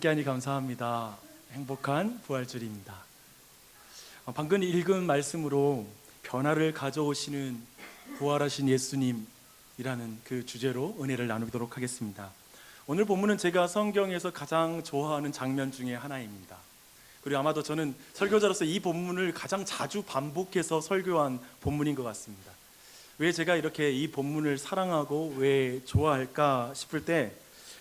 함께하니 감사합니다. 행복한 부활주일입니다. 방금 읽은 말씀으로 변화를 가져오시는 부활하신 예수님이라는 그 주제로 은혜를 나누도록 하겠습니다. 오늘 본문은 제가 성경에서 가장 좋아하는 장면 중에 하나입니다. 그리고 아마도 저는 설교자로서 이 본문을 가장 자주 반복해서 설교한 본문인 것 같습니다. 왜 제가 이렇게 이 본문을 사랑하고 왜 좋아할까 싶을 때,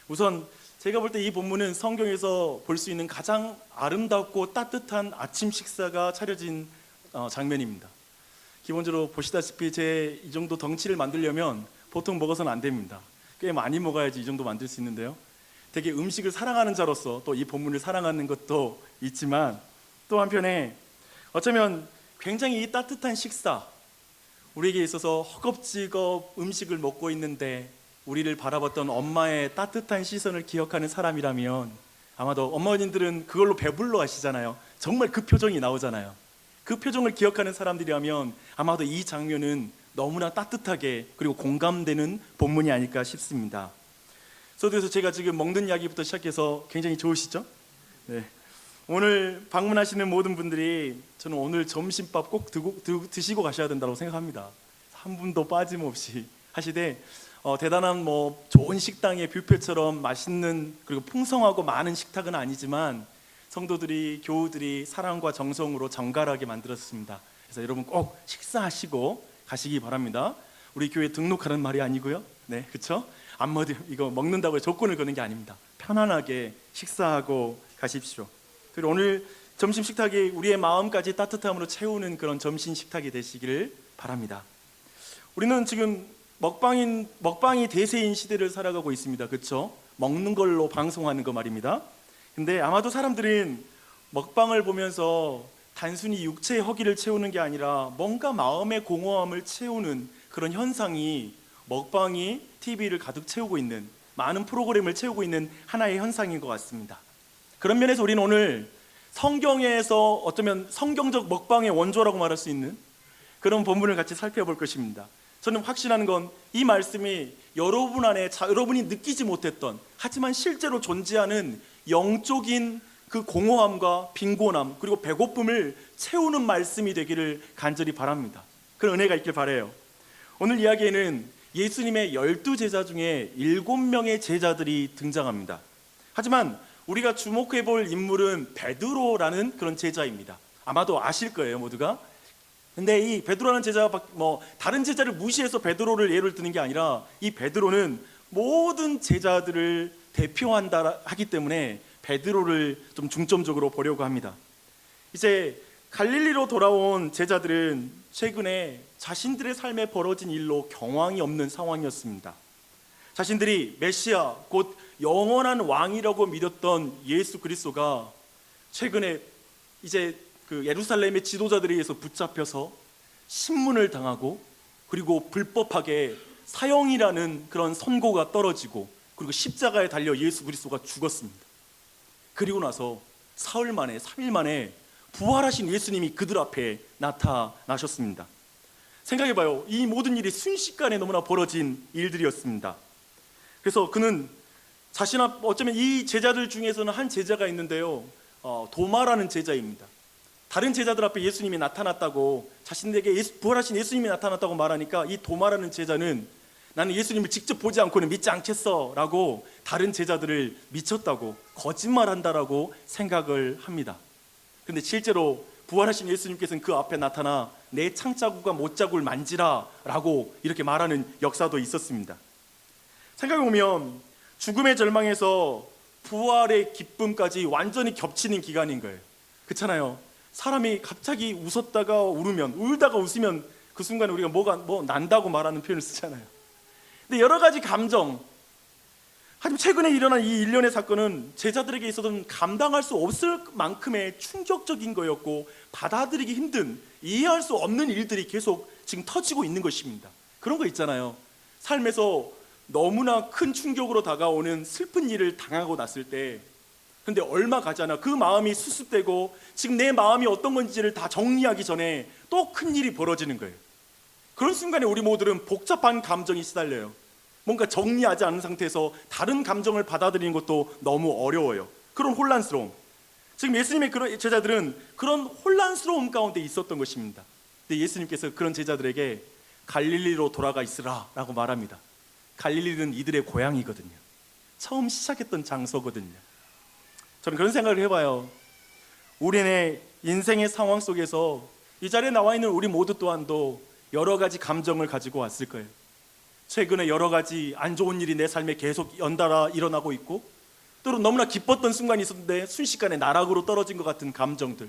우선 제가 볼 때 이 본문은 성경에서 볼 수 있는 가장 아름답고 따뜻한 아침 식사가 차려진 장면입니다. 기본적으로 보시다시피 제 이 정도 덩치를 만들려면 보통 먹어서는 안 됩니다. 꽤 많이 먹어야지 이 정도 만들 수 있는데요, 되게 음식을 사랑하는 자로서 또 이 본문을 사랑하는 것도 있지만, 또 한편에 어쩌면 굉장히 이 따뜻한 식사, 우리에게 있어서 허겁지겁 음식을 먹고 있는데 우리를 바라봤던 엄마의 따뜻한 시선을 기억하는 사람이라면, 아마도 어머님들은 그걸로 배불러 하시잖아요. 정말 그 표정이 나오잖아요. 그 표정을 기억하는 사람들이라면 아마도 이 장면은 너무나 따뜻하게 그리고 공감되는 본문이 아닐까 싶습니다. 그래서 제가 지금 먹는 이야기부터 시작해서 굉장히 좋으시죠? 네. 오늘 방문하시는 모든 분들이 저는 오늘 점심밥 꼭 드시고 가셔야 된다고 생각합니다. 한 분도 빠짐없이 하시되, 대단한 좋은 식당의 뷔페처럼 맛있는 그리고 풍성하고 많은 식탁은 아니지만 성도들이, 교우들이 사랑과 정성으로 정갈하게 만들었습니다. 그래서 여러분 꼭 식사하시고 가시기 바랍니다. 우리 교회 등록하는 말이 아니고요. 네, 그렇죠? 안마디 이거 먹는다고 조건을 거는 게 아닙니다. 편안하게 식사하고 가십시오. 그리고 오늘 점심 식탁이 우리의 마음까지 따뜻함으로 채우는 그런 점심 식탁이 되시기를 바랍니다. 우리는 지금 먹방이 대세인 시대를 살아가고 있습니다. 그렇죠? 먹는 걸로 방송하는 거 말입니다. 근데 아마도 사람들은 먹방을 보면서 단순히 육체의 허기를 채우는 게 아니라 뭔가 마음의 공허함을 채우는 그런 현상이, 먹방이 TV를 가득 채우고 있는, 많은 프로그램을 채우고 있는 하나의 현상인 것 같습니다. 그런 면에서 우리는 오늘 성경에서 어쩌면 성경적 먹방의 원조라고 말할 수 있는 그런 본문을 같이 살펴볼 것입니다. 저는 확신하는 건 이 말씀이 여러분 안에 여러분이 느끼지 못했던, 하지만 실제로 존재하는 영적인 그 공허함과 빈곤함 그리고 배고픔을 채우는 말씀이 되기를 간절히 바랍니다. 그런 은혜가 있길 바라요. 오늘 이야기에는 예수님의 12제자 중에 7명의 제자들이 등장합니다. 하지만 우리가 주목해 볼 인물은 베드로라는 그런 제자입니다. 아마도 아실 거예요, 모두가. 근데 이 베드로라는 제자가 다른 제자를 무시해서 베드로를 예를 드는 게 아니라, 이 베드로는 모든 제자들을 대표한다 하기 때문에 베드로를 좀 중점적으로 보려고 합니다. 이제 갈릴리로 돌아온 제자들은 최근에 자신들의 삶에 벌어진 일로 경황이 없는 상황이었습니다. 자신들이 메시아, 곧 영원한 왕이라고 믿었던 예수 그리스도가 최근에 이제 그 예루살렘의 지도자들에 의해서 붙잡혀서 신문을 당하고, 그리고 불법하게 사형이라는 그런 선고가 떨어지고, 그리고 십자가에 달려 예수 그리스도가 죽었습니다. 그리고 나서 사흘 만에, 3일 만에 부활하신 예수님이 그들 앞에 나타나셨습니다. 생각해봐요. 이 모든 일이 순식간에 너무나 벌어진 일들이었습니다. 그래서 그는 어쩌면 이 제자들 중에서는 한 제자가 있는데요, 도마라는 제자입니다. 다른 제자들 앞에 예수님이 나타났다고, 자신에게 부활하신 예수님이 나타났다고 말하니까 이 도마라는 제자는 나는 예수님을 직접 보지 않고는 믿지 않겠어 라고 다른 제자들을 미쳤다고, 거짓말한다라고 생각을 합니다. 그런데 실제로 부활하신 예수님께서는 그 앞에 나타나 내 창자국과 못자국을 만지라 라고 이렇게 말하는 역사도 있었습니다. 생각해보면 죽음의 절망에서 부활의 기쁨까지 완전히 겹치는 기간인 거예요. 그렇잖아요. 사람이 갑자기 웃었다가 울으면, 울다가 웃으면 그 순간에 우리가 뭐 난다고 말하는 표현을 쓰잖아요. 근데 여러 가지 감정, 하지만 최근에 일어난 이 일련의 사건은 제자들에게 있어서는 감당할 수 없을 만큼의 충격적인 거였고, 받아들이기 힘든, 이해할 수 없는 일들이 계속 지금 터지고 있는 것입니다. 그런 거 있잖아요. 삶에서 너무나 큰 충격으로 다가오는 슬픈 일을 당하고 났을 때, 근데 얼마 가지 않아 그 마음이 수습되고 지금 내 마음이 어떤 건지를 다 정리하기 전에 또 큰 일이 벌어지는 거예요. 그런 순간에 우리 모두는 복잡한 감정이 시달려요. 뭔가 정리하지 않은 상태에서 다른 감정을 받아들이는 것도 너무 어려워요. 그런 혼란스러움. 지금 예수님의 그런 제자들은 그런 혼란스러움 가운데 있었던 것입니다. 근데 예수님께서 그런 제자들에게 갈릴리로 돌아가 있으라 라고 말합니다. 갈릴리는 이들의 고향이거든요. 처음 시작했던 장소거든요. 저는 그런 생각을 해봐요. 우리의 인생의 상황 속에서 이 자리에 나와 있는 우리 모두 또한도 여러 가지 감정을 가지고 왔을 거예요. 최근에 여러 가지 안 좋은 일이 내 삶에 계속 연달아 일어나고 있고, 또는 너무나 기뻤던 순간이 있었는데 순식간에 나락으로 떨어진 것 같은 감정들,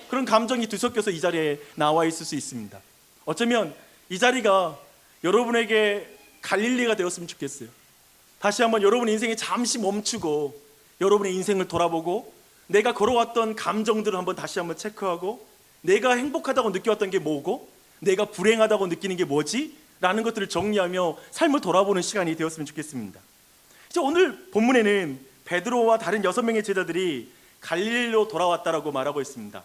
그런 감정이 뒤섞여서 이 자리에 나와 있을 수 있습니다. 어쩌면 이 자리가 여러분에게 갈릴리가 되었으면 좋겠어요. 다시 한번 여러분의 인생에 잠시 멈추고 여러분의 인생을 돌아보고 내가 걸어왔던 감정들을 한번 다시 한번 체크하고, 내가 행복하다고 느껴왔던 게 뭐고 내가 불행하다고 느끼는 게 뭐지? 라는 것들을 정리하며 삶을 돌아보는 시간이 되었으면 좋겠습니다. 이제 오늘 본문에는 베드로와 다른 6명의 제자들이 갈릴리로 돌아왔다라고 말하고 있습니다.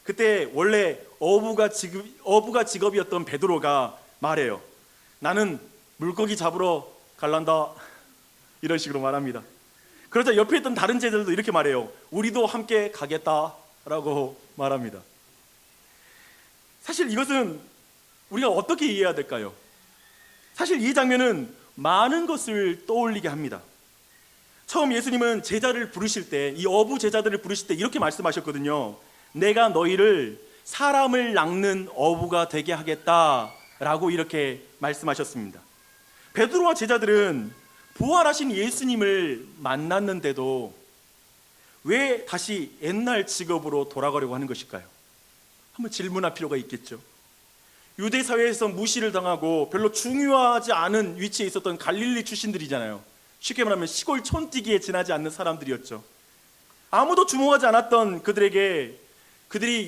그때 원래 어부가 직업이었던 베드로가 말해요. 나는 물고기 잡으러 갈란다, 이런 식으로 말합니다. 그러자 옆에 있던 다른 제자들도 이렇게 말해요. 우리도 함께 가겠다라고 말합니다. 사실 이것은 우리가 어떻게 이해해야 될까요? 사실 이 장면은 많은 것을 떠올리게 합니다. 처음 예수님은 제자를 부르실 때, 이 어부 제자들을 부르실 때 이렇게 말씀하셨거든요. 내가 너희를 사람을 낚는 어부가 되게 하겠다라고 이렇게 말씀하셨습니다. 베드로와 제자들은 부활하신 예수님을 만났는데도 왜 다시 옛날 직업으로 돌아가려고 하는 것일까요? 한번 질문할 필요가 있겠죠. 유대 사회에서 무시를 당하고 별로 중요하지 않은 위치에 있었던 갈릴리 출신들이잖아요. 쉽게 말하면 시골 촌뛰기에 지나지 않는 사람들이었죠. 아무도 주목하지 않았던 그들이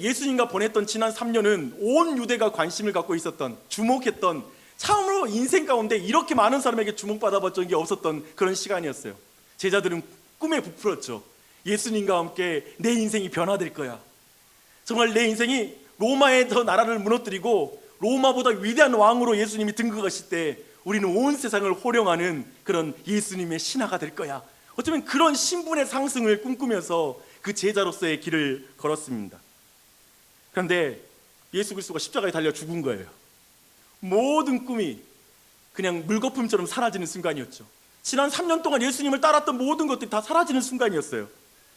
예수님과 보냈던 지난 3년은 온 유대가 관심을 갖고 있었던, 주목했던, 참으로 인생 가운데 이렇게 많은 사람에게 주목받아본 적이 없었던 그런 시간이었어요. 제자들은 꿈에 부풀었죠. 예수님과 함께 내 인생이 변화될 거야. 정말 내 인생이 로마의 저 나라를 무너뜨리고 로마보다 위대한 왕으로 예수님이 등극하실 때 우리는 온 세상을 호령하는 그런 예수님의 신하가 될 거야. 어쩌면 그런 신분의 상승을 꿈꾸면서 그 제자로서의 길을 걸었습니다. 그런데 예수 그리스도가 십자가에 달려 죽은 거예요. 모든 꿈이 그냥 물거품처럼 사라지는 순간이었죠. 지난 3년 동안 예수님을 따랐던 모든 것들이 다 사라지는 순간이었어요.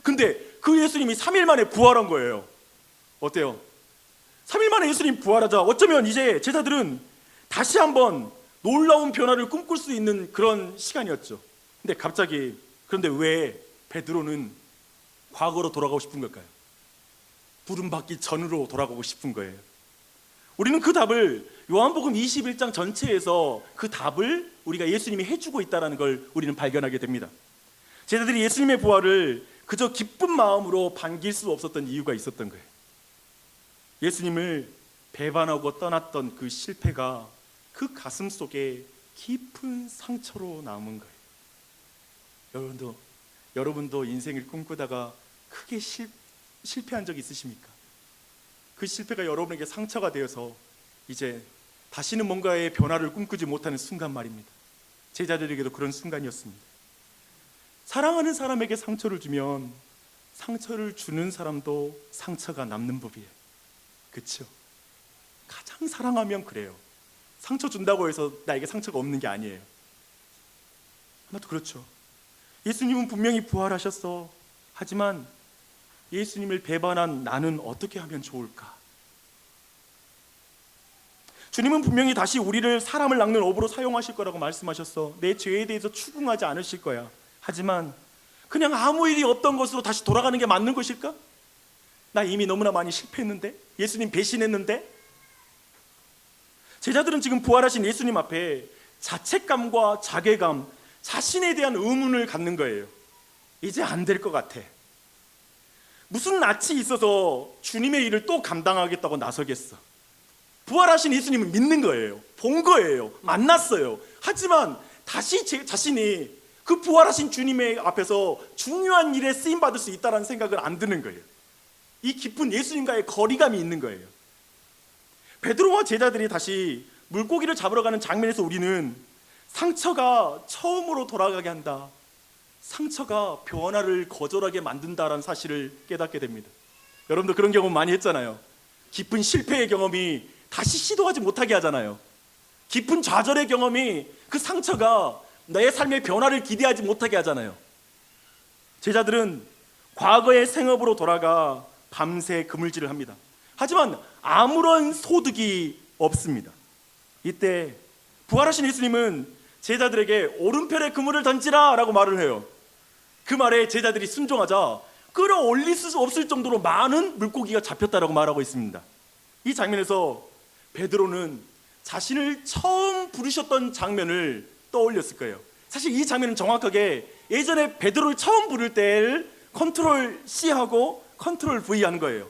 근데 그 예수님이 3일 만에 부활한 거예요. 어때요? 3일 만에 예수님 부활하자 어쩌면 이제 제자들은 다시 한번 놀라운 변화를 꿈꿀 수 있는 그런 시간이었죠. 근데 갑자기, 그런데 왜 베드로는 과거로 돌아가고 싶은 걸까요? 부름받기 전으로 돌아가고 싶은 거예요. 우리는 그 답을 요한복음 21장 전체에서 그 답을 우리가 예수님이 해주고 있다는 걸 우리는 발견하게 됩니다. 제자들이 예수님의 부활을 그저 기쁜 마음으로 반길 수 없었던 이유가 있었던 거예요. 예수님을 배반하고 떠났던 그 실패가 그 가슴 속에 깊은 상처로 남은 거예요. 여러분도 인생을 꿈꾸다가 크게 실패한 적 있으십니까? 그 실패가 여러분에게 상처가 되어서 이제 다시는 뭔가의 변화를 꿈꾸지 못하는 순간 말입니다. 제자들에게도 그런 순간이었습니다. 사랑하는 사람에게 상처를 주면 상처를 주는 사람도 상처가 남는 법이에요. 그렇죠? 가장 사랑하면 그래요. 상처 준다고 해서 나에게 상처가 없는 게 아니에요. 아마도 그렇죠. 예수님은 분명히 부활하셨어. 하지만 예수님을 배반한 나는 어떻게 하면 좋을까? 주님은 분명히 다시 우리를 사람을 낚는 어부로 사용하실 거라고 말씀하셨어. 내 죄에 대해서 추궁하지 않으실 거야. 하지만 그냥 아무 일이 없던 것으로 다시 돌아가는 게 맞는 것일까? 나 이미 너무나 많이 실패했는데? 예수님 배신했는데? 제자들은 지금 부활하신 예수님 앞에 자책감과 자괴감, 자신에 대한 의문을 갖는 거예요. 이제 안 될 것 같아. 무슨 낯이 있어서 주님의 일을 또 감당하겠다고 나서겠어. 부활하신 예수님은 믿는 거예요. 본 거예요. 만났어요. 하지만 다시 제 자신이 그 부활하신 주님의 앞에서 중요한 일에 쓰임받을 수 있다는 생각을 안 드는 거예요. 이 깊은 예수님과의 거리감이 있는 거예요. 베드로와 제자들이 다시 물고기를 잡으러 가는 장면에서 우리는 상처가 처음으로 돌아가게 한다, 상처가 변화를 거절하게 만든다라는 사실을 깨닫게 됩니다. 여러분도 그런 경험 많이 했잖아요. 깊은 실패의 경험이 다시 시도하지 못하게 하잖아요. 깊은 좌절의 경험이 그 상처가 내 삶의 변화를 기대하지 못하게 하잖아요. 제자들은 과거의 생업으로 돌아가 밤새 그물질을 합니다. 하지만 아무런 소득이 없습니다. 이때 부활하신 예수님은 제자들에게 오른편에 그물을 던지라 라고 말을 해요. 그 말에 제자들이 순종하자 끌어올릴 수 없을 정도로 많은 물고기가 잡혔다라고 말하고 있습니다. 이 장면에서 베드로는 자신을 처음 부르셨던 장면을 떠올렸을 거예요. 사실 이 장면은 정확하게 예전에 베드로를 처음 부를 때를 컨트롤 C하고 컨트롤 V 하는 거예요.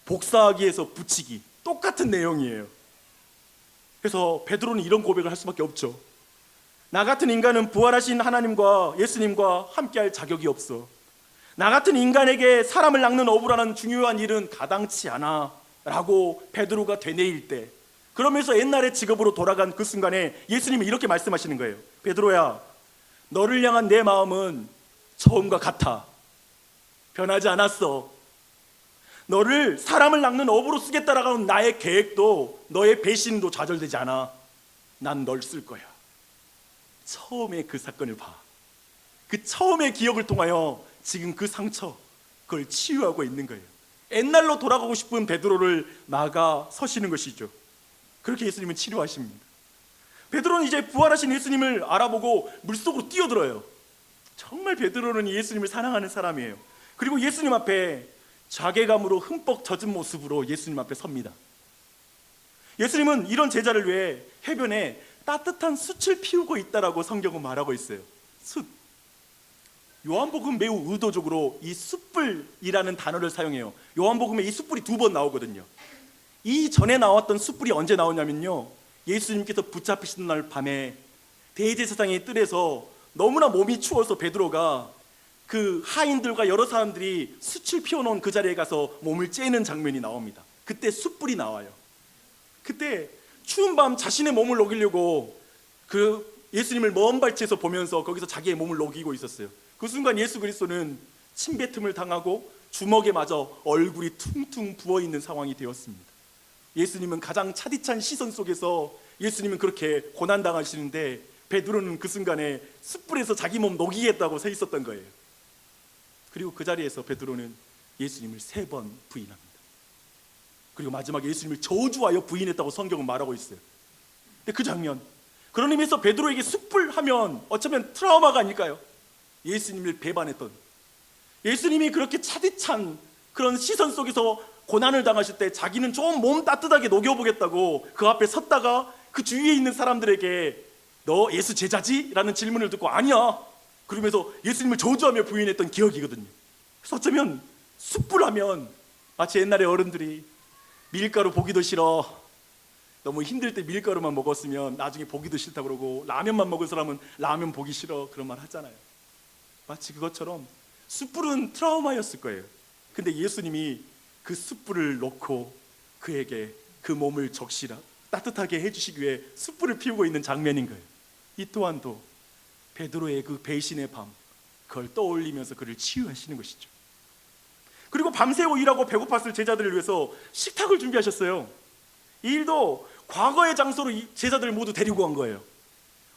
복사하기에서 붙이기, 똑같은 내용이에요. 그래서 베드로는 이런 고백을 할 수밖에 없죠. 나 같은 인간은 부활하신 하나님과 예수님과 함께할 자격이 없어. 나 같은 인간에게 사람을 낚는 어부라는 중요한 일은 가당치 않아 라고 베드로가 되뇌일 때, 그러면서 옛날의 직업으로 돌아간 그 순간에 예수님이 이렇게 말씀하시는 거예요. 베드로야, 너를 향한 내 마음은 처음과 같아. 변하지 않았어. 너를 사람을 낚는 어부로 쓰겠다라고 하는 나의 계획도, 너의 배신도 좌절되지 않아. 난 널 쓸 거야. 처음에 그 사건을 봐. 그 처음의 기억을 통하여 지금 그 상처, 그걸 치유하고 있는 거예요. 옛날로 돌아가고 싶은 베드로를 막아 서시는 것이죠. 그렇게 예수님은 치료하십니다. 베드로는 이제 부활하신 예수님을 알아보고 물속으로 뛰어들어요. 정말 베드로는 예수님을 사랑하는 사람이에요. 그리고 예수님 앞에 자괴감으로 흠뻑 젖은 모습으로 예수님 앞에 섭니다. 예수님은 이런 제자를 위해 해변에 따뜻한 숯을 피우고 있다라고 성경은 말하고 있어요. 숯. 요한복음 매우 의도적으로 이 숯불이라는 단어를 사용해요. 요한복음에 이 숯불이 2번 나오거든요. 이 전에 나왔던 숯불이 언제 나오냐면요, 예수님께서 붙잡히시던 날 밤에 대제사장의 뜰에서 너무나 몸이 추워서 베드로가 그 하인들과 여러 사람들이 숯을 피워놓은 그 자리에 가서 몸을 째는 장면이 나옵니다. 그때 숯불이 나와요. 그때 추운 밤 자신의 몸을 녹이려고 그 예수님을 먼 발치에서 보면서 거기서 자기의 몸을 녹이고 있었어요. 그 순간 예수 그리스도는 침뱉음을 당하고 주먹에 맞아 얼굴이 퉁퉁 부어있는 상황이 되었습니다. 예수님은 가장 차디찬 시선 속에서 예수님은 그렇게 고난당하시는데 베드로는 그 순간에 숯불에서 자기 몸 녹이겠다고 서 있었던 거예요. 그리고 그 자리에서 베드로는 예수님을 3번 부인합니다. 그리고 마지막에 예수님을 저주하여 부인했다고 성경은 말하고 있어요. 근데 그 장면, 그런 의미에서 베드로에게 숯불 하면 어쩌면 트라우마가 아닐까요? 예수님을 배반했던, 예수님이 그렇게 차디찬 그런 시선 속에서 고난을 당하실 때 자기는 좀 몸 따뜻하게 녹여보겠다고 그 앞에 섰다가 그 주위에 있는 사람들에게 너 예수 제자지? 라는 질문을 듣고 아니야, 그러면서 예수님을 저주하며 부인했던 기억이거든요. 그래서 어쩌면 숯불하면 마치 옛날에 어른들이 밀가루 보기도 싫어, 너무 힘들 때 밀가루만 먹었으면 나중에 보기도 싫다 그러고, 라면만 먹은 사람은 라면 보기 싫어 그런 말 하잖아요. 마치 그것처럼 숯불은 트라우마였을 거예요. 근데 예수님이 그 숯불을 놓고 그에게 그 몸을 적시라 따뜻하게 해주시기 위해 숯불을 피우고 있는 장면인 거예요. 이 또한도 베드로의 그 배신의 밤, 그걸 떠올리면서 그를 치유하시는 것이죠. 그리고 밤새고 일하고 배고팠을 제자들을 위해서 식탁을 준비하셨어요. 이 일도 과거의 장소로 이 제자들을 모두 데리고 간 거예요.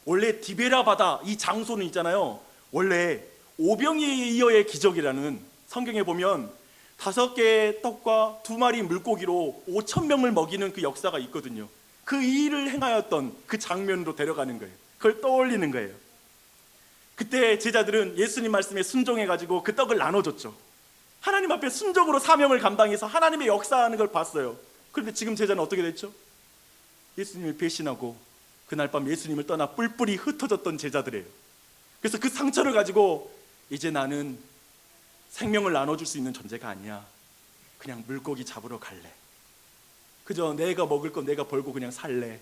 원래 디베라 바다 이 장소는 있잖아요, 원래 오병이어의 기적이라는, 성경에 보면 5개의 떡과 2마리 물고기로 5,000명을 먹이는 그 역사가 있거든요. 그 일을 행하였던 그 장면으로 데려가는 거예요. 그걸 떠올리는 거예요. 그때 제자들은 예수님 말씀에 순종해가지고 그 떡을 나눠줬죠. 하나님 앞에 순종으로 사명을 감당해서 하나님의 역사하는 걸 봤어요. 그런데 지금 제자는 어떻게 됐죠? 예수님을 배신하고 그날 밤 예수님을 떠나 뿔뿔이 흩어졌던 제자들이에요. 그래서 그 상처를 가지고 이제 나는 생명을 나눠줄 수 있는 존재가 아니야, 그냥 물고기 잡으러 갈래, 그저 내가 먹을 건 내가 벌고 그냥 살래,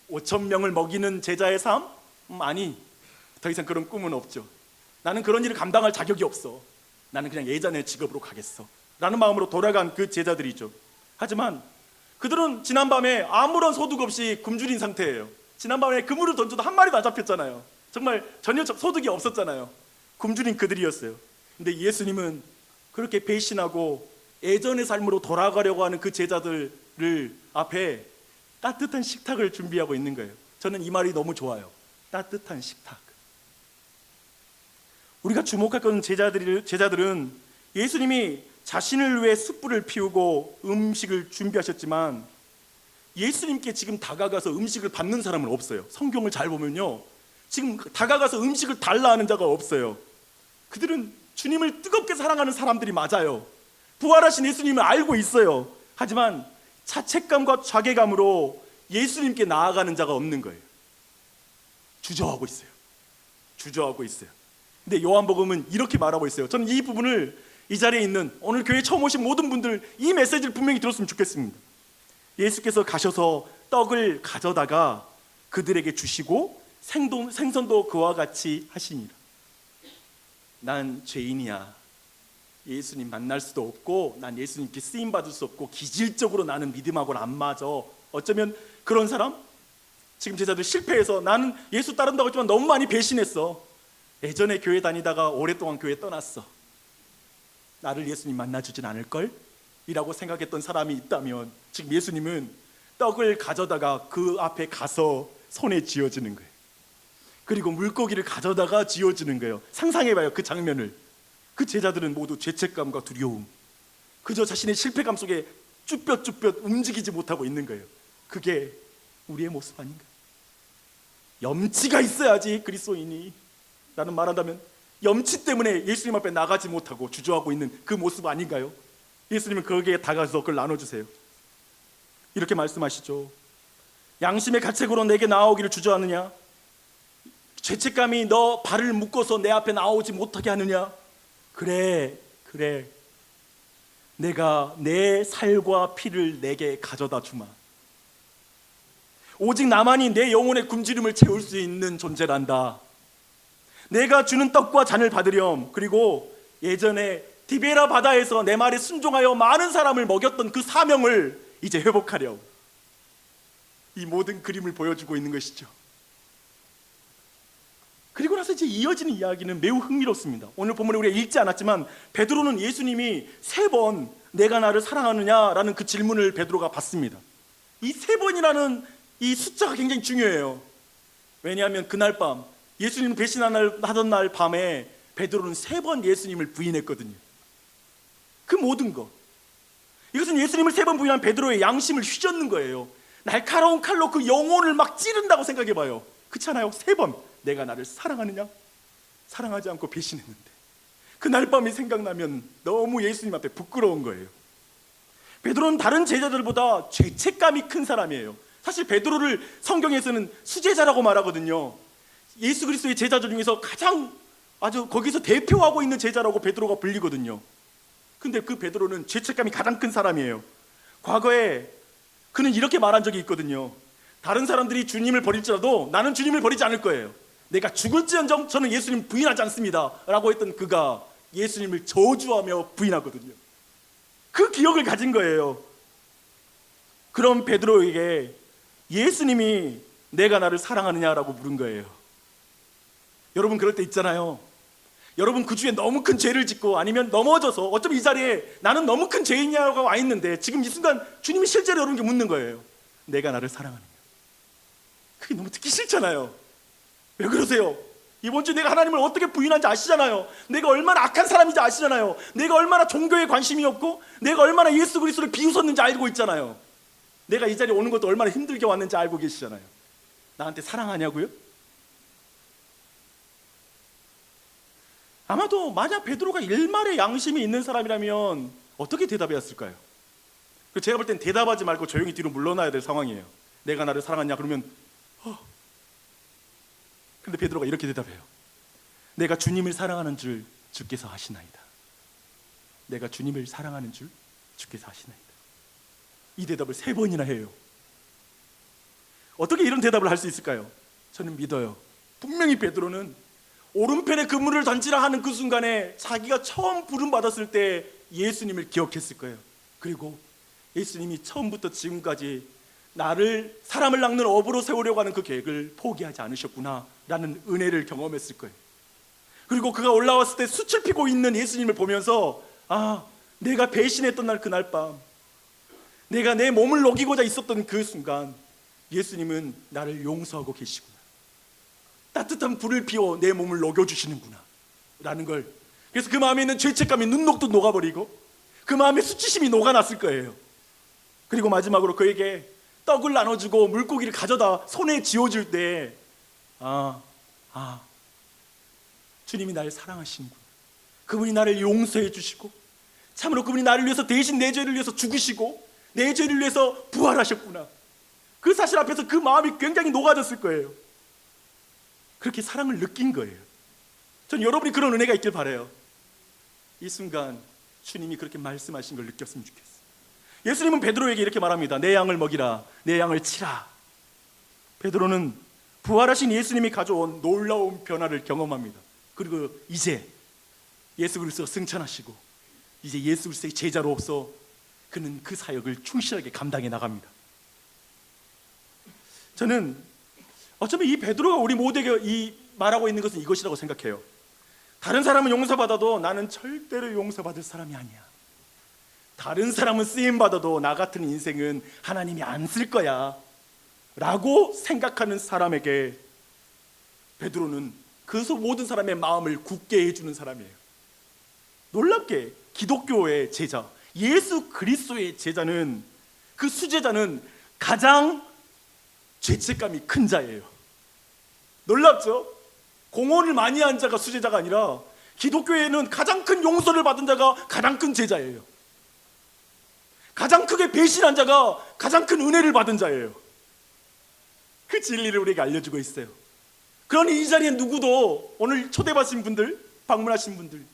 5,000명을 먹이는 제자의 삶? 아니, 더 이상 그런 꿈은 없죠. 나는 그런 일을 감당할 자격이 없어, 나는 그냥 예전의 직업으로 가겠어 라는 마음으로 돌아간 그 제자들이죠. 하지만 그들은 지난밤에 아무런 소득 없이 굶주린 상태예요. 지난밤에 그물을 던져도 한 마리도 안 잡혔잖아요. 정말 전혀 소득이 없었잖아요. 굶주린 그들이었어요. 근데 예수님은 그렇게 배신하고 예전의 삶으로 돌아가려고 하는 그 제자들을 앞에 따뜻한 식탁을 준비하고 있는 거예요. 저는 이 말이 너무 좋아요. 따뜻한 식탁. 우리가 주목할 건 제자들은 예수님이 자신을 위해 숯불을 피우고 음식을 준비하셨지만 예수님께 지금 다가가서 음식을 받는 사람은 없어요. 성경을 잘 보면요, 지금 다가가서 음식을 달라 하는 자가 없어요. 그들은 주님을 뜨겁게 사랑하는 사람들이 맞아요. 부활하신 예수님을 알고 있어요. 하지만 자책감과 자괴감으로 예수님께 나아가는 자가 없는 거예요. 주저하고 있어요. 주저하고 있어요. 근데 요한복음은 이렇게 말하고 있어요. 저는 이 부분을 이 자리에 있는 오늘 교회에 처음 오신 모든 분들 이 메시지를 분명히 들었으면 좋겠습니다. 예수께서 가셔서 떡을 가져다가 그들에게 주시고 생선도 그와 같이 하시니라. 난 죄인이야. 예수님 만날 수도 없고 난 예수님께 쓰임받을 수 없고 기질적으로 나는 믿음하고는 안 맞아. 어쩌면 그런 사람? 지금 제자들 실패해서 나는 예수 따른다고 했지만 너무 많이 배신했어. 예전에 교회 다니다가 오랫동안 교회 떠났어. 나를 예수님 만나주진 않을걸? 이라고 생각했던 사람이 있다면 지금 예수님은 떡을 가져다가 그 앞에 가서 손에 쥐어주는 거예요. 그리고 물고기를 가져다가 쥐어주는 거예요. 상상해봐요, 그 장면을. 그 제자들은 모두 죄책감과 두려움, 그저 자신의 실패감 속에 쭈뼛쭈뼛 움직이지 못하고 있는 거예요. 그게 우리의 모습 아닌가? 염치가 있어야지 그리스도인이. 나는 말한다면 염치 때문에 예수님 앞에 나가지 못하고 주저하고 있는 그 모습 아닌가요? 예수님은 거기에 다가가서 그걸 나눠주세요. 이렇게 말씀하시죠. 양심의 가책으로 내게 나아오기를 주저하느냐? 죄책감이 너 발을 묶어서 내 앞에 나오지 못하게 하느냐? 그래 내가 내 살과 피를 내게 가져다 주마. 오직 나만이 내 영혼의 굶주림을 채울 수 있는 존재란다. 내가 주는 떡과 잔을 받으렴. 그리고 예전에 디베라 바다에서 내 말에 순종하여 많은 사람을 먹였던 그 사명을 이제 회복하렴. 이 모든 그림을 보여주고 있는 것이죠. 그리고 나서 이제 이어지는 이야기는 매우 흥미롭습니다. 오늘 본문에 우리가 읽지 않았지만 베드로는 예수님이 3번 내가 나를 사랑하느냐라는 그 질문을 베드로가 받습니다. 이 3번이라는 이 숫자가 굉장히 중요해요. 왜냐하면 그날 밤 예수님 배신하던 날 밤에 베드로는 3번 예수님을 부인했거든요. 그 모든 것, 이것은 예수님을 3번 부인한 베드로의 양심을 휘젓는 거예요. 날카로운 칼로 그 영혼을 막 찌른다고 생각해봐요. 그렇잖아요. 3번 내가 나를 사랑하느냐? 사랑하지 않고 배신했는데 그날 밤이 생각나면 너무 예수님 앞에 부끄러운 거예요. 베드로는 다른 제자들보다 죄책감이 큰 사람이에요. 사실 베드로를 성경에서는 수제자라고 말하거든요. 예수 그리스도의 제자들 중에서 가장 아주 거기서 대표하고 있는 제자라고 베드로가 불리거든요. 근데 그 베드로는 죄책감이 가장 큰 사람이에요. 과거에 그는 이렇게 말한 적이 있거든요. 다른 사람들이 주님을 버릴지라도 나는 주님을 버리지 않을 거예요. 내가 죽을지언정 저는 예수님 부인하지 않습니다 라고 했던 그가 예수님을 저주하며 부인하거든요. 그 기억을 가진 거예요. 그럼 베드로에게 예수님이 내가 나를 사랑하느냐라고 물은 거예요. 여러분 그럴 때 있잖아요. 여러분 그 주에 너무 큰 죄를 짓고 아니면 넘어져서 어쩌면 이 자리에 나는 너무 큰 죄인이라고 와 있는데 지금 이 순간 주님이 실제로 여러분께 묻는 거예요. 내가 나를 사랑하느냐? 그게 너무 듣기 싫잖아요. 왜 그러세요? 이번 주 내가 하나님을 어떻게 부인한지 아시잖아요. 내가 얼마나 악한 사람인지 아시잖아요. 내가 얼마나 종교에 관심이 없고 내가 얼마나 예수 그리스도를 비웃었는지 알고 있잖아요. 내가 이 자리에 오는 것도 얼마나 힘들게 왔는지 알고 계시잖아요. 나한테 사랑하냐고요? 아마도 만약 베드로가 일말의 양심이 있는 사람이라면 어떻게 대답했을까요? 제가 볼 땐 대답하지 말고 조용히 뒤로 물러나야 될 상황이에요. 내가 나를 사랑하냐 그러면 근데 베드로가 이렇게 대답해요. 내가 주님을 사랑하는 줄 주께서 아시나이다. 내가 주님을 사랑하는 줄 주께서 아시나이다. 이 대답을 3번이나 해요. 어떻게 이런 대답을 할 수 있을까요? 저는 믿어요. 분명히 베드로는 오른편에 그물을 던지라 하는 그 순간에 자기가 처음 부름받았을 때 예수님을 기억했을 거예요. 그리고 예수님이 처음부터 지금까지 나를 사람을 낚는 어부로 세우려고 하는 그 계획을 포기하지 않으셨구나 라는 은혜를 경험했을 거예요. 그리고 그가 올라왔을 때 숯을 피고 있는 예수님을 보면서 내가 배신했던 날 그날 밤, 내가 내 몸을 녹이고자 있었던 그 순간 예수님은 나를 용서하고 계시구나, 따뜻한 불을 피워 내 몸을 녹여주시는구나 라는 걸, 그래서 그 마음에 있는 죄책감이 눈녹도 녹아버리고 그 마음에 수치심이 녹아났을 거예요. 그리고 마지막으로 그에게 떡을 나눠주고 물고기를 가져다 손에 쥐어줄 때 주님이 나를 사랑하시는구나, 그분이 나를 용서해 주시고 참으로 그분이 나를 위해서 대신 내 죄를 위해서 죽으시고 내 죄를 위해서 부활하셨구나, 그 사실 앞에서 그 마음이 굉장히 녹아졌을 거예요. 그렇게 사랑을 느낀 거예요. 전 여러분이 그런 은혜가 있길 바라요. 이 순간 주님이 그렇게 말씀하신 걸 느꼈으면 좋겠어요. 예수님은 베드로에게 이렇게 말합니다. 내 양을 먹이라, 내 양을 치라. 베드로는 부활하신 예수님이 가져온 놀라운 변화를 경험합니다. 그리고 이제 예수 그리스도가 승천하시고 이제 예수 그리스도의 제자로서 그는 그 사역을 충실하게 감당해 나갑니다. 저는 어쩌면 이 베드로가 우리 모두에게 이 말하고 있는 것은 이것이라고 생각해요. 다른 사람은 용서받아도 나는 절대로 용서받을 사람이 아니야. 다른 사람은 쓰임받아도 나 같은 인생은 하나님이 안 쓸 거야 라고 생각하는 사람에게 베드로는 그 모든 사람의 마음을 굳게 해주는 사람이에요. 놀랍게 기독교의 제자, 예수 그리스도의 제자는, 그 수제자는 가장 죄책감이 큰 자예요. 놀랍죠? 공헌을 많이 한 자가 수제자가 아니라 기독교에는 가장 큰 용서를 받은 자가 가장 큰 제자예요. 가장 크게 배신한 자가 가장 큰 은혜를 받은 자예요. 그 진리를 우리에게 알려주고 있어요. 그러니 이 자리에 누구도, 오늘 초대받으신 분들, 방문하신 분들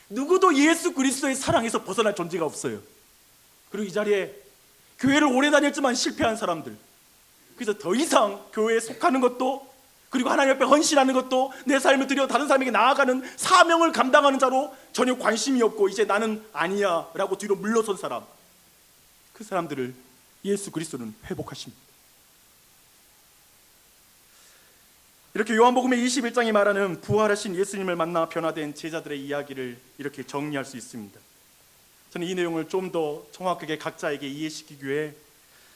누구도 예수 그리스도의 사랑에서 벗어날 존재가 없어요. 그리고 이 자리에 교회를 오래 다녔지만 실패한 사람들, 그래서 더 이상 교회에 속하는 것도, 그리고 하나님 앞에 헌신하는 것도, 내 삶을 들여 다른 사람에게 나아가는 사명을 감당하는 자로 전혀 관심이 없고 이제 나는 아니야 라고 뒤로 물러선 사람, 그 사람들을 예수 그리스도는 회복하십니다. 이렇게 요한복음의 21장이 말하는 부활하신 예수님을 만나 변화된 제자들의 이야기를 이렇게 정리할 수 있습니다. 저는 이 내용을 좀 더 정확하게 각자에게 이해시키기 위해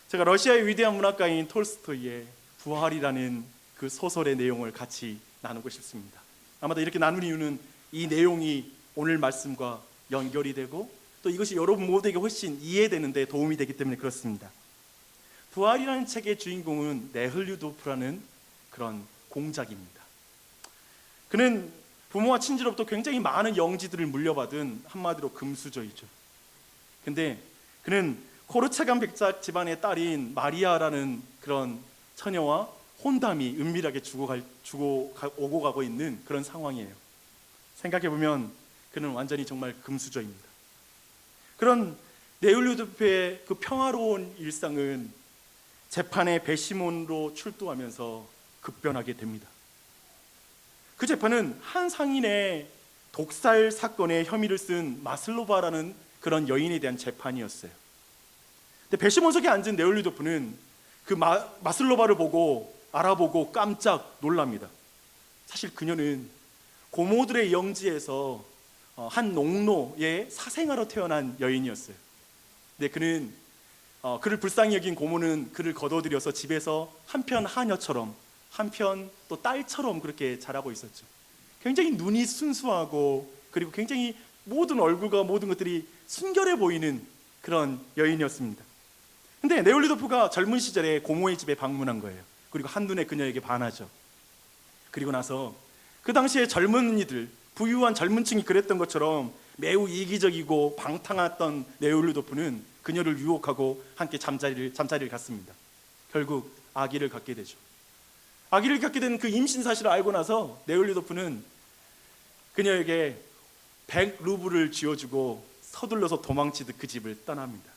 제가 러시아의 위대한 문학가인 톨스토이의 부활이라는 그 소설의 내용을 같이 나누고 싶습니다. 아마도 이렇게 나눈 이유는 이 내용이 오늘 말씀과 연결이 되고 또 이것이 여러분 모두에게 훨씬 이해되는 데 도움이 되기 때문에 그렇습니다. 부활이라는 책의 주인공은 네흘류도프라는 그런 공작입니다. 그는 부모와 친지로부터 굉장히 많은 영지들을 물려받은 한마디로 금수저이죠. 근데 그는 코르차간 백작 집안의 딸인 마리아라는 그런 처녀와 혼담이 은밀하게 오고 가고 있는 그런 상황이에요. 생각해보면 그는 완전히 정말 금수저입니다. 그런 네흘류도프의 그 평화로운 일상은 재판의 배심원으로 출두하면서 급변하게 됩니다. 그 재판은 한 상인의 독살 사건에 혐의를 쓴 마슬로바라는 그런 여인에 대한 재판이었어요. 근데 배심원석에 앉은 네흘류도프는 그 마슬로바를 보고 알아보고 깜짝 놀랍니다. 사실 그녀는 고모들의 영지에서 한 농노의 사생아로 태어난 여인이었어요. 근데 그는 그를 불쌍히 여긴 고모는 그를 거둬들여서 집에서 한편 하녀처럼 한편 또 딸처럼 그렇게 자라고 있었죠. 굉장히 눈이 순수하고 그리고 굉장히 모든 얼굴과 모든 것들이 순결해 보이는 그런 여인이었습니다. 근데 네흘류도프가 젊은 시절에 고모의 집에 방문한 거예요. 그리고 한눈에 그녀에게 반하죠. 그리고 나서 그 당시에 젊은이들, 부유한 젊은 층이 그랬던 것처럼 매우 이기적이고 방탕했던 네흘류도프는 그녀를 유혹하고 함께 잠자리를 갖습니다. 결국 아기를 갖게 되죠. 아기를 갖게 된 그 임신 사실을 알고 나서 네흘류도프는 그녀에게 100루블을 쥐어주고 서둘러서 도망치듯 그 집을 떠납니다.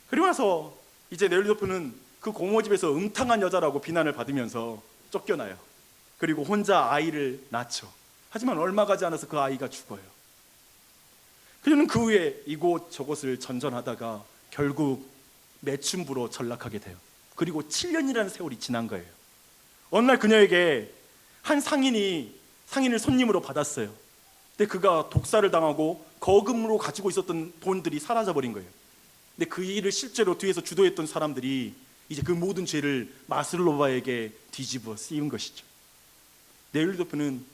그리고 나서 이제 네흘류도프는 그 고모 집에서 음탕한 여자라고 비난을 받으면서 쫓겨나요. 그리고 혼자 아이를 낳죠. 하지만 얼마 가지 않아서 그 아이가 죽어요. 그녀는 그 후에 이곳 저곳을 전전하다가 결국 매춘부로 전락하게 돼요. 그리고 7년이라는 세월이 지난 거예요. 어느 날 그녀에게 한 상인이 상인을 손님으로 받았어요. 근데 그가 독사를 당하고 거금으로 가지고 있었던 돈들이 사라져버린 거예요. 근데 그 일을 실제로 뒤에서 주도했던 사람들이 이제 그 모든 죄를 마슬로바에게 뒤집어 씌운 것이죠. 네일루도프는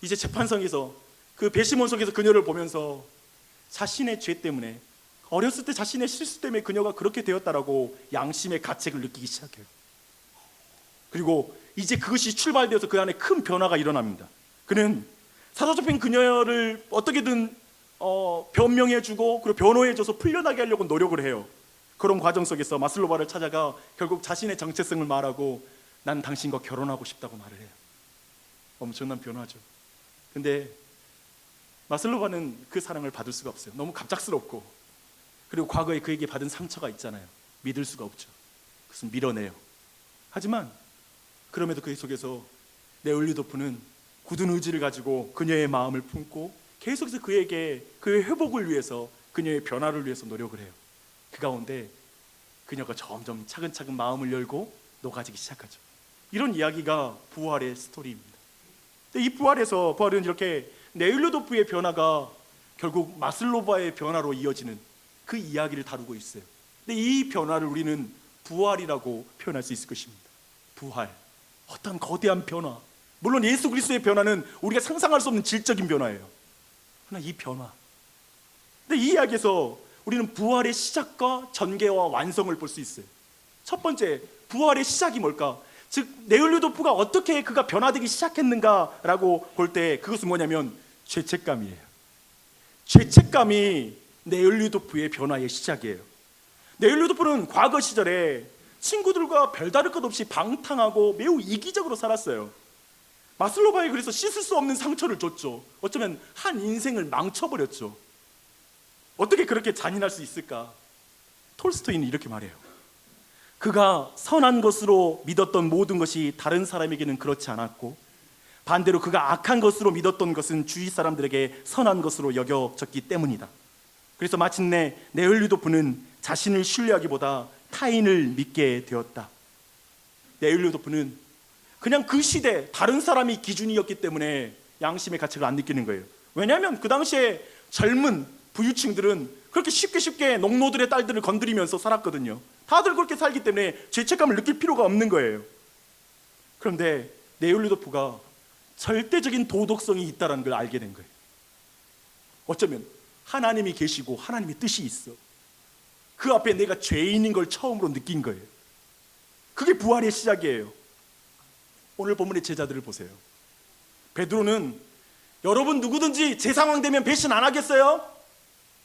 이제 재판석에서 그 배심원석에서 그녀를 보면서 자신의 죄 때문에, 어렸을 때 자신의 실수 때문에 그녀가 그렇게 되었다라고 양심의 가책을 느끼기 시작해요. 그리고 이제 그것이 출발되어서 그 안에 큰 변화가 일어납니다. 그는 사로잡힌 그녀를 어떻게든 변명해주고 그리고 변호해줘서 풀려나게 하려고 노력을 해요. 그런 과정 속에서 마슬로바를 찾아가 결국 자신의 정체성을 말하고 난 당신과 결혼하고 싶다고 말을 해요. 엄청난 변화죠. 근데 마슬로바는 그 사랑을 받을 수가 없어요. 너무 갑작스럽고, 그리고 과거에 그에게 받은 상처가 있잖아요. 믿을 수가 없죠. 그것은 밀어내요. 하지만 그럼에도 그 속에서 네올리도프는 굳은 의지를 가지고 그녀의 마음을 품고 계속해서 그에게 그의 회복을 위해서, 그녀의 변화를 위해서 노력을 해요. 그 가운데 그녀가 점점 차근차근 마음을 열고 녹아지기 시작하죠. 이런 이야기가 부활의 스토리입니다. 근데 이 부활은 이렇게 네일루도프의 변화가 결국 마슬로바의 변화로 이어지는 그 이야기를 다루고 있어요. 근데 이 변화를 우리는 부활이라고 표현할 수 있을 것입니다. 부활, 어떤 거대한 변화. 물론 예수 그리스도의 변화는 우리가 상상할 수 없는 질적인 변화예요. 그러나 이 변화, 근데 이 이야기에서 우리는 부활의 시작과 전개와 완성을 볼 수 있어요. 첫 번째, 부활의 시작이 뭘까? 즉 네올루도프가 어떻게 그가 변화되기 시작했는가라고 볼 때 그것은 뭐냐면 죄책감이에요. 죄책감이 네올루도프의 변화의 시작이에요. 네올루도프는 과거 시절에 친구들과 별다를 것 없이 방탕하고 매우 이기적으로 살았어요. 마슬로바에 그래서 씻을 수 없는 상처를 줬죠. 어쩌면 한 인생을 망쳐버렸죠. 어떻게 그렇게 잔인할 수 있을까? 톨스토이는 이렇게 말해요. 그가 선한 것으로 믿었던 모든 것이 다른 사람에게는 그렇지 않았고, 반대로 그가 악한 것으로 믿었던 것은 주위 사람들에게 선한 것으로 여겨졌기 때문이다. 그래서 마침내 네올루도프는 자신을 신뢰하기보다 타인을 믿게 되었다. 네올루도프는 그냥 그 시대 다른 사람이 기준이었기 때문에 양심의 가책을 안 느끼는 거예요. 왜냐하면 그 당시에 젊은 부유층들은 그렇게 쉽게 농노들의 딸들을 건드리면서 살았거든요. 다들 그렇게 살기 때문에 죄책감을 느낄 필요가 없는 거예요. 그런데 네올루도프가 절대적인 도덕성이 있다는 걸 알게 된 거예요. 어쩌면 하나님이 계시고 하나님의 뜻이 있어. 그 앞에 내가 죄인인 걸 처음으로 느낀 거예요. 그게 부활의 시작이에요. 오늘 본문의 제자들을 보세요. 베드로는 여러분 누구든지 제 상황 되면 배신 안 하겠어요?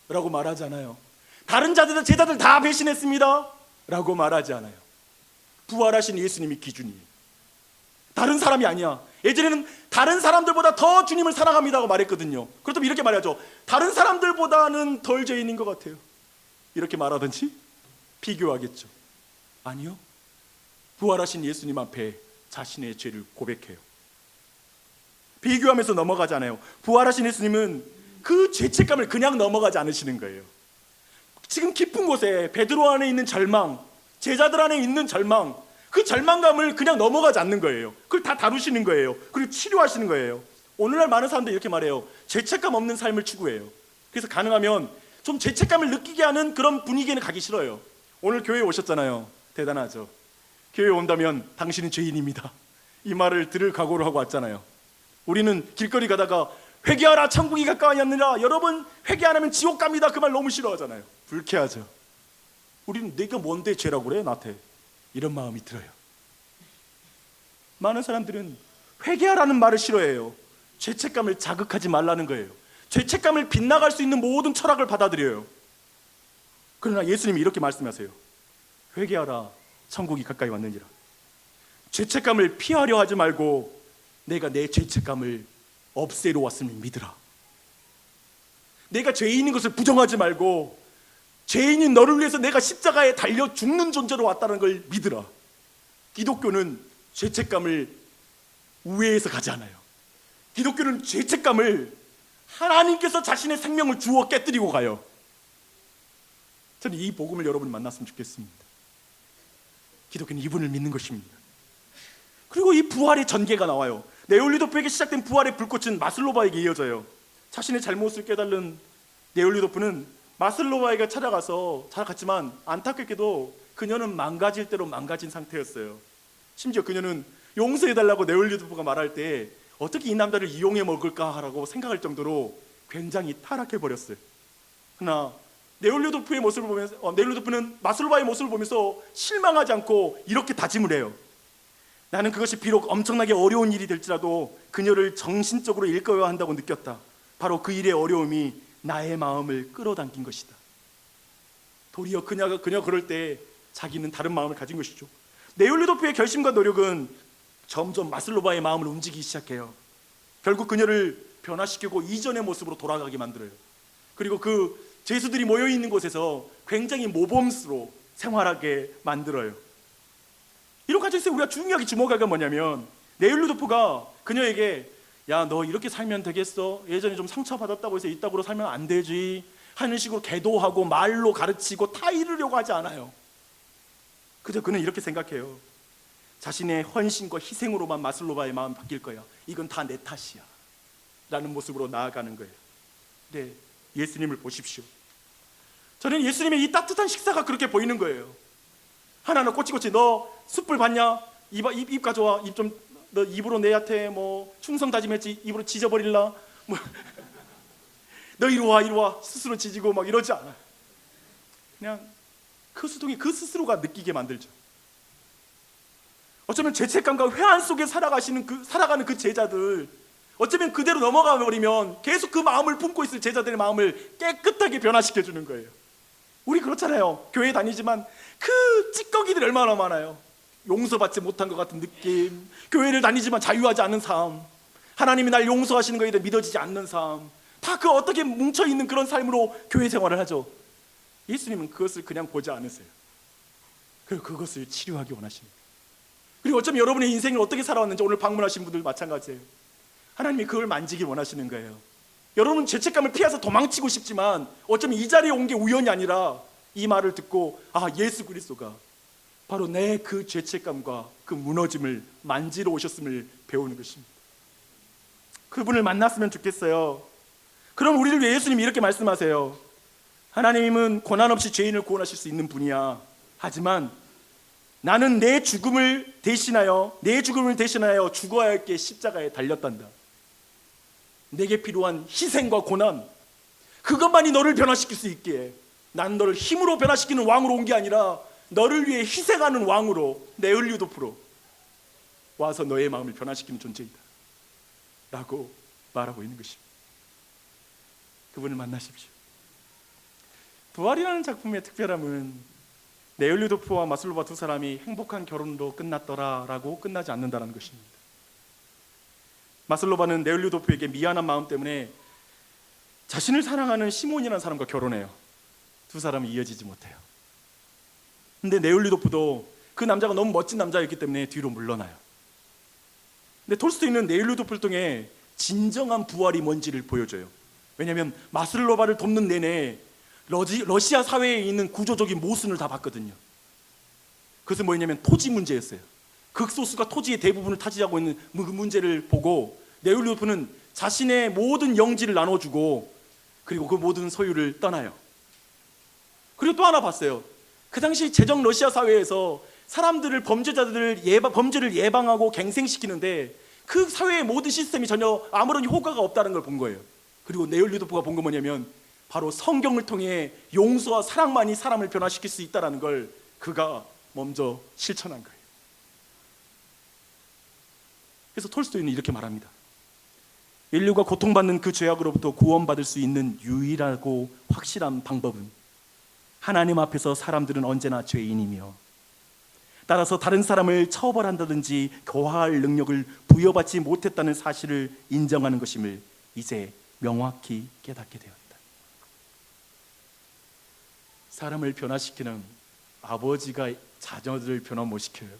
라고 말하지 않아요. 다른 제자들 다 배신했습니다 라고 말하지 않아요. 부활하신 예수님이 기준이에요. 다른 사람이 아니야. 예전에는 다른 사람들보다 더 주님을 사랑합니다고 말했거든요. 그렇다면 이렇게 말하죠. 다른 사람들보다는 덜 죄인인 것 같아요. 이렇게 말하든지 비교하겠죠. 아니요. 부활하신 예수님 앞에 자신의 죄를 고백해요. 비교하면서 넘어가지 않아요. 부활하신 예수님은 그 죄책감을 그냥 넘어가지 않으시는 거예요. 지금 깊은 곳에 베드로 안에 있는 절망, 제자들 안에 있는 절망, 그 절망감을 그냥 넘어가지 않는 거예요. 그걸 다 다루시는 거예요. 그리고 치료하시는 거예요. 오늘날 많은 사람들이 이렇게 말해요. 죄책감 없는 삶을 추구해요. 그래서 가능하면 좀 죄책감을 느끼게 하는 그런 분위기에는 가기 싫어요. 오늘 교회에 오셨잖아요. 대단하죠. 교회에 온다면 당신은 죄인입니다, 이 말을 들을 각오를 하고 왔잖아요. 우리는 길거리 가다가 회개하라 천국이 가까이 왔느니라, 여러분 회개 안 하면 지옥 갑니다, 그 말 너무 싫어하잖아요. 불쾌하죠. 우리는 내가 뭔데 죄라고 그래 나한테, 이런 마음이 들어요. 많은 사람들은 회개하라는 말을 싫어해요. 죄책감을 자극하지 말라는 거예요. 죄책감을 빗나갈 수 있는 모든 철학을 받아들여요. 그러나 예수님이 이렇게 말씀하세요. 회개하라 천국이 가까이 왔느니라. 죄책감을 피하려 하지 말고 내가 내 죄책감을 없애러 왔음을 믿으라. 내가 죄인인 것을 부정하지 말고 죄인인 너를 위해서 내가 십자가에 달려 죽는 존재로 왔다는 걸 믿으라. 기독교는 죄책감을 우회해서 가지 않아요. 기독교는 죄책감을 하나님께서 자신의 생명을 주어 깨뜨리고 가요. 저는 이 복음을 여러분이 만났으면 좋겠습니다. 기독교는 이분을 믿는 것입니다. 그리고 이 부활의 전개가 나와요. 네올리도프에게 시작된 부활의 불꽃은 마슬로바에게 이어져요. 자신의 잘못을 깨달은 네올리도프는 마슬로바에게 찾아갔지만 안타깝게도 그녀는 망가질 대로 망가진 상태였어요. 심지어 그녀는 용서해달라고 네올리도프가 말할 때 어떻게 이 남자를 이용해 먹을까라고 생각할 정도로 굉장히 타락해버렸어요. 그러나 네올리도프는 마슬로바의 모습을 보면서 실망하지 않고 이렇게 다짐을 해요. 나는 그것이 비록 엄청나게 어려운 일이 될지라도 그녀를 정신적으로 일깨워야 한다고 느꼈다. 바로 그 일의 어려움이 나의 마음을 끌어당긴 것이다. 도리어 그녀가 그럴 때 자기는 다른 마음을 가진 것이죠. 네올리도프의 결심과 노력은 점점 마슬로바의 마음을 움직이기 시작해요. 결국 그녀를 변화시키고 이전의 모습으로 돌아가게 만들어요. 그리고 그 죄수들이 모여있는 곳에서 굉장히 모범수로 생활하게 만들어요. 이런 과정에서 우리가 중요하게 주목할 건 뭐냐면 네올리도프가 그녀에게 야, 너 이렇게 살면 되겠어? 예전에 좀 상처받았다고 해서 이따구로 살면 안 되지 하는 식으로 계도하고 말로 가르치고 타이르려고 하지 않아요. 그저 그는 이렇게 생각해요. 자신의 헌신과 희생으로만 마슬로바의 마음이 바뀔 거야. 이건 다 내 탓이야 라는 모습으로 나아가는 거예요. 네, 예수님을 보십시오. 저는 예수님의 이 따뜻한 식사가 그렇게 보이는 거예요. 하나는 꼬치꼬치 너 숯불 봤냐? 입 가져와. 너 입으로 내한테 뭐 충성 다짐했지? 입으로 지져버릴라? 뭐 너 이리 와 스스로 지지고 막 이러지 않아요. 그냥 그 수동이 그 스스로가 느끼게 만들죠. 어쩌면 죄책감과 회한 속에 살아가는 그 제자들, 어쩌면 그대로 넘어가 버리면 계속 그 마음을 품고 있을 제자들의 마음을 깨끗하게 변화시켜주는 거예요. 우리 그렇잖아요. 교회 다니지만 그 찌꺼기들이 얼마나 많아요. 용서받지 못한 것 같은 느낌, 교회를 다니지만 자유하지 않는 삶, 하나님이 날 용서하시는 것에 대해 믿어지지 않는 삶, 다 그 어떻게 뭉쳐있는 그런 삶으로 교회 생활을 하죠. 예수님은 그것을 그냥 보지 않으세요. 그리고 그것을 치료하기 원하십니다. 그리고 어쩌면 여러분의 인생을 어떻게 살아왔는지 오늘 방문하신 분들 마찬가지예요. 하나님이 그걸 만지길 원하시는 거예요. 여러분은 죄책감을 피해서 도망치고 싶지만 어쩌면 이 자리에 온 게 우연이 아니라 이 말을 듣고 예수 그리스도가 바로 내 그 죄책감과 그 무너짐을 만지러 오셨음을 배우는 것입니다. 그분을 만났으면 좋겠어요. 그럼 우리를 위해 예수님이 이렇게 말씀하세요. 하나님은 고난 없이 죄인을 구원하실 수 있는 분이야. 하지만 나는 내 죽음을 대신하여 죽어야 할 게 십자가에 달렸단다. 내게 필요한 희생과 고난, 그것만이 너를 변화시킬 수 있기에 난 너를 힘으로 변화시키는 왕으로 온 게 아니라 너를 위해 희생하는 왕으로, 네올리도프로 와서 너의 마음을 변화시키는 존재이다 라고 말하고 있는 것입니다. 그분을 만나십시오. 부활이라는 작품의 특별함은 네올리도프와 마슬로바 두 사람이 행복한 결혼으로 끝났더라라고 끝나지 않는다는 것입니다. 마슬로바는 네올리도프에게 미안한 마음 때문에 자신을 사랑하는 시몬이라는 사람과 결혼해요. 두 사람은 이어지지 못해요. 근데 네올리도프도 그 남자가 너무 멋진 남자였기 때문에 뒤로 물러나요. 근데 톨스토이는 네올리도프를 통해 진정한 부활이 뭔지를 보여줘요. 왜냐하면 마슬로바를 돕는 내내 러시아 사회에 있는 구조적인 모순을 다 봤거든요. 그것은 뭐였냐면 토지 문제였어요. 극소수가 토지의 대부분을 차지하고 있는 그 문제를 보고 네올리도프는 자신의 모든 영지를 나눠주고 그리고 그 모든 소유를 떠나요. 그리고 또 하나 봤어요. 그 당시 제정 러시아 사회에서 사람들을 범죄를 예방하고 갱생시키는데 그 사회의 모든 시스템이 전혀 아무런 효과가 없다는 걸 본 거예요. 그리고 네올리도프가 본 건 뭐냐면 바로 성경을 통해 용서와 사랑만이 사람을 변화시킬 수 있다는 걸 그가 먼저 실천한 거예요. 그래서 톨스토이는 이렇게 말합니다. 인류가 고통받는 그 죄악으로부터 구원받을 수 있는 유일하고 확실한 방법은 하나님 앞에서 사람들은 언제나 죄인이며 따라서 다른 사람을 처벌한다든지 교화할 능력을 부여받지 못했다는 사실을 인정하는 것임을 이제 명확히 깨닫게 되었다. 사람을 변화시키는 아버지가 자녀들을 변화 못 시켜요.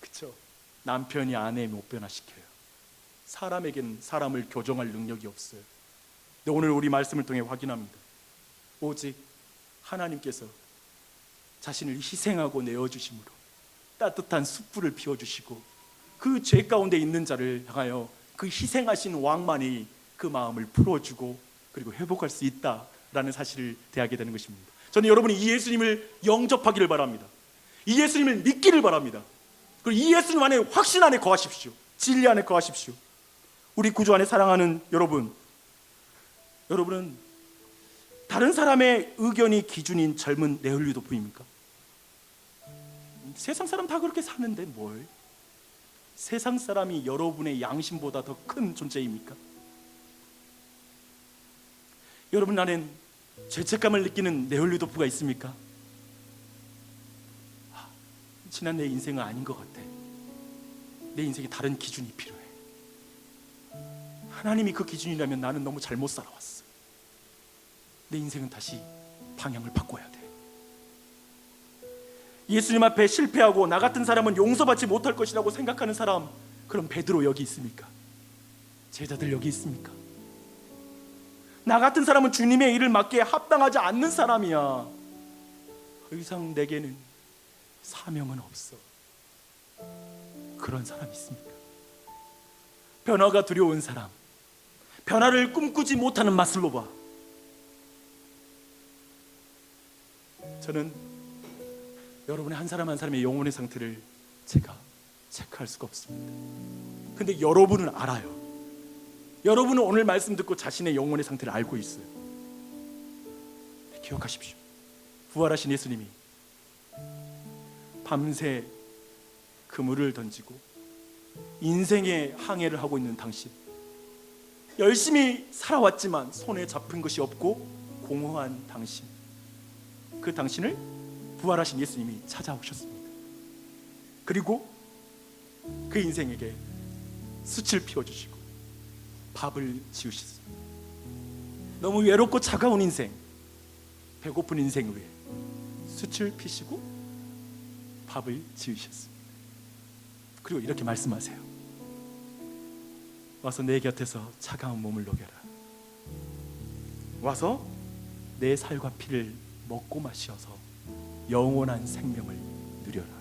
그렇죠? 남편이 아내 못 변화시켜요. 사람에겐 사람을 교정할 능력이 없어요. 근데 오늘 우리 말씀을 통해 확인합니다. 오직 하나님께서 자신을 희생하고 내어주심으로 따뜻한 숯불을 피워주시고 그 죄 가운데 있는 자를 향하여 그 희생하신 왕만이 그 마음을 풀어주고 그리고 회복할 수 있다라는 사실을 대하게 되는 것입니다. 저는 여러분이 이 예수님을 영접하기를 바랍니다. 이 예수님을 믿기를 바랍니다. 그리고 이 예수님 안에 확신 안에 거하십시오. 진리 안에 거하십시오. 우리 구주 안에 사랑하는 여러분, 여러분은 다른 사람의 의견이 기준인 젊은 네흘리도 부입니까? 세상 사람 다 그렇게 사는데 뭘? 세상 사람이 여러분의 양심보다 더 큰 존재입니까? 여러분 안엔 죄책감을 느끼는 네홀리도프가 있습니까? 지난 내 인생은 아닌 것 같아. 내 인생에 다른 기준이 필요해. 하나님이 그 기준이라면 나는 너무 잘못 살아왔어. 내 인생은 다시 방향을 바꿔야 돼. 예수님 앞에 실패하고 나 같은 사람은 용서받지 못할 것이라고 생각하는 사람, 그럼 베드로 여기 있습니까? 제자들 여기 있습니까? 나 같은 사람은 주님의 일을 맡기에 합당하지 않는 사람이야. 더 이상 내게는 사명은 없어. 그런 사람 있습니까? 변화가 두려운 사람, 변화를 꿈꾸지 못하는 마슬로바. 저는 여러분의 한 사람 한 사람의 영혼의 상태를 제가 체크할 수가 없습니다. 근데 여러분은 알아요. 여러분은 오늘 말씀 듣고 자신의 영혼의 상태를 알고 있어요. 기억하십시오. 부활하신 예수님이 밤새 그물을 던지고 인생의 항해를 하고 있는 당신, 열심히 살아왔지만 손에 잡힌 것이 없고 공허한 당신, 그 당신을 부활하신 예수님이 찾아오셨습니다. 그리고 그 인생에게 숯을 피워주시고 밥을 지으셨습니다. 너무 외롭고 차가운 인생, 배고픈 인생 위에 숯을 피시고 밥을 지으셨습니다. 그리고 이렇게 말씀하세요. 와서 내 곁에서 차가운 몸을 녹여라. 와서 내 살과 피를 먹고 마셔서 영원한 생명을 누려라.